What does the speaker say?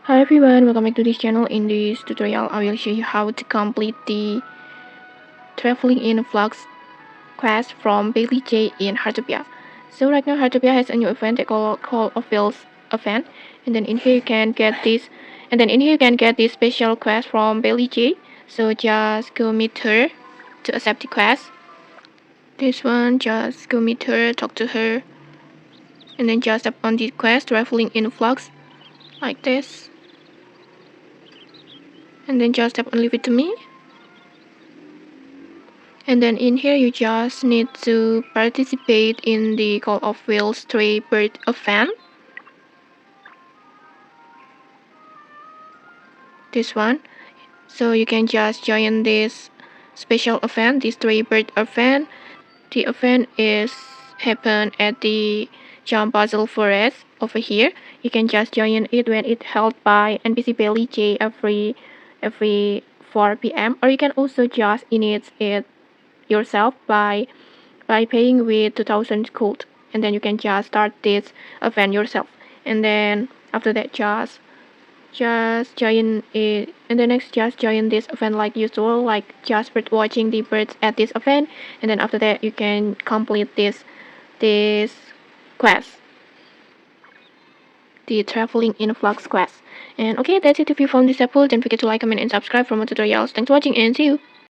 Hi everyone, welcome back to this channel. In this tutorial, I will show you how to complete the Traveling in Flux quest from Bailey J in Heartopia. So right now Heartopia has a new event they call a Fields event, and then in here you can get this special quest from Bailey J. So just go meet her to accept the quest. This one, just go meet her, talk to her, and then just tap on the quest Traveling in Flux like this, and then just tap on leave it to me. And then in here you just need to participate in the Call of Wheels 3 bird event. This one. So you can just join this special event, this 3 bird event. The event is happen at the Jump Puzzle Forest over here. You can just join it when it's held by NPC Bailey J every 4 p.m. Or you can also just init it yourself by paying with 2000 gold, and then you can just start this event yourself. And then after that just join it, and then next just join this event like usual, like just bird watching the birds at this event. And then after that you can complete this quest, the Traveling in Flux quest. And okay, that's it. If you found this helpful, don't forget to like, comment, and subscribe for more tutorials. Thanks for watching, and see you.